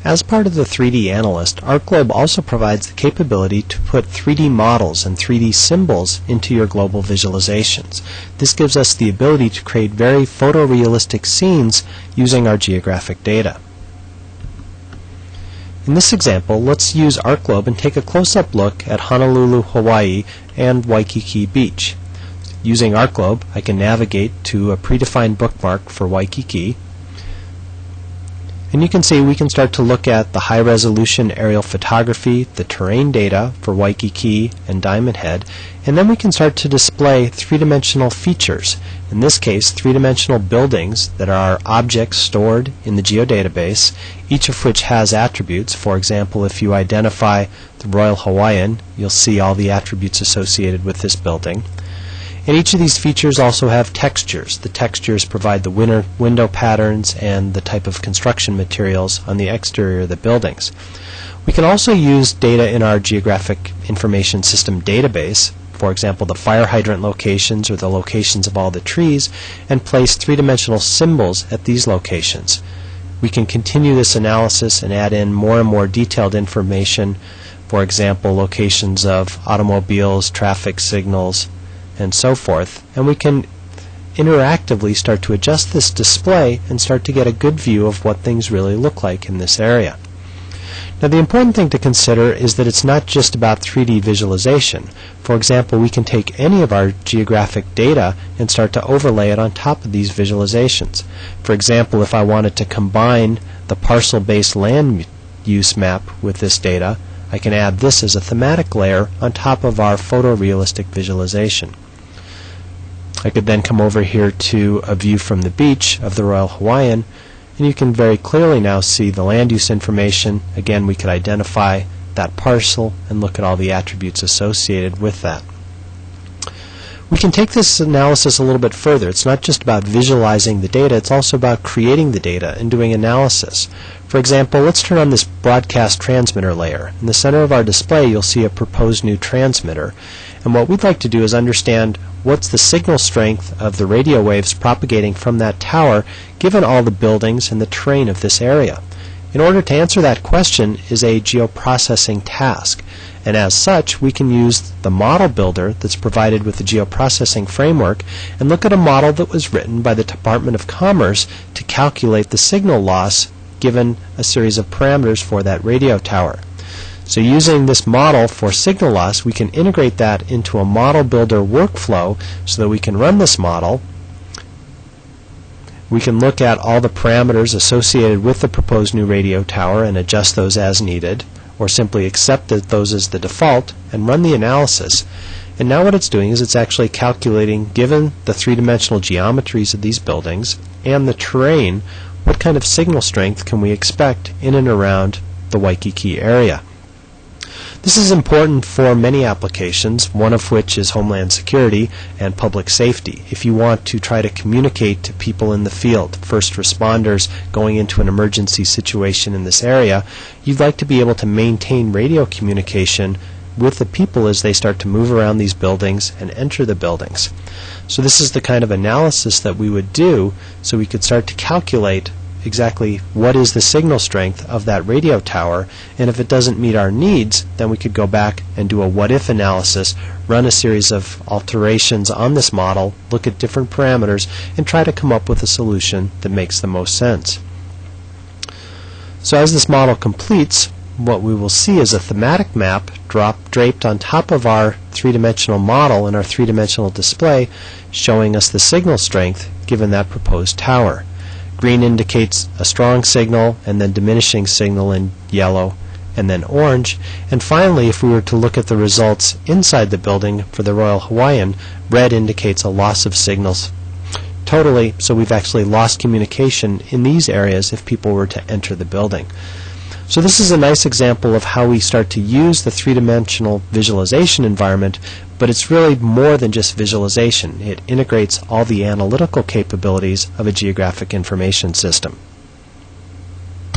As part of the 3D Analyst, ArcGlobe also provides the capability to put 3D models and 3D symbols into your global visualizations. This gives us the ability to create very photorealistic scenes using our geographic data. In this example, let's use ArcGlobe and take a close-up look at Honolulu, Hawaii and Waikiki Beach. Using ArcGlobe, I can navigate to a predefined bookmark for Waikiki. And you can see we can start to look at the high-resolution aerial photography, the terrain data for Waikiki and Diamond Head, and then we can start to display three-dimensional features. In this case, three-dimensional buildings that are objects stored in the geodatabase, each of which has attributes. For example, if you identify the Royal Hawaiian, you'll see all the attributes associated with this building. And each of these features also have textures. The textures provide the window patterns and the type of construction materials on the exterior of the buildings. We can also use data in our Geographic Information System database, for example the fire hydrant locations or the locations of all the trees, and place three-dimensional symbols at these locations. We can continue this analysis and add in more and more detailed information, for example locations of automobiles, traffic signals, and so forth, and we can interactively start to adjust this display and start to get a good view of what things really look like in this area. Now the important thing to consider is that it's not just about 3D visualization. For example, we can take any of our geographic data and start to overlay it on top of these visualizations. For example, if I wanted to combine the parcel-based land use map with this data, I can add this as a thematic layer on top of our photorealistic visualization. I could then come over here to a view from the beach of the Royal Hawaiian, and you can very clearly now see the land use information. Again, we could identify that parcel and look at all the attributes associated with that. We can take this analysis a little bit further. It's not just about visualizing the data, it's also about creating the data and doing analysis. For example, let's turn on this broadcast transmitter layer. In the center of our display you'll see a proposed new transmitter, and what we'd like to do is understand what's the signal strength of the radio waves propagating from that tower given all the buildings and the terrain of this area. In order to answer that question is a geoprocessing task, and as such we can use the model builder that's provided with the geoprocessing framework and look at a model that was written by the Department of Commerce to calculate the signal loss given a series of parameters for that radio tower. So using this model for signal loss, we can integrate that into a model builder workflow so that we can run this model. We can look at all the parameters associated with the proposed new radio tower and adjust those as needed, or simply accept those as the default and run the analysis. And now what it's doing is it's actually calculating, given the three-dimensional geometries of these buildings and the terrain, what kind of signal strength can we expect in and around the Waikiki area. This is important for many applications, one of which is homeland security and public safety. If you want to try to communicate to people in the field, first responders going into an emergency situation in this area, you'd like to be able to maintain radio communication with the people as they start to move around these buildings and enter the buildings. So this is the kind of analysis that we would do so we could start to calculate exactly what is the signal strength of that radio tower, and if it doesn't meet our needs, then we could go back and do a what-if analysis, run a series of alterations on this model, look at different parameters, and try to come up with a solution that makes the most sense. So as this model completes, what we will see is a thematic map draped on top of our three-dimensional model and our three-dimensional display, showing us the signal strength given that proposed tower. Green indicates a strong signal, and then diminishing signal in yellow, and then orange. And finally, if we were to look at the results inside the building for the Royal Hawaiian, red indicates a loss of signals totally, so we've actually lost communication in these areas if people were to enter the building. So this is a nice example of how we start to use the three-dimensional visualization environment, but it's really more than just visualization. It integrates all the analytical capabilities of a geographic information system.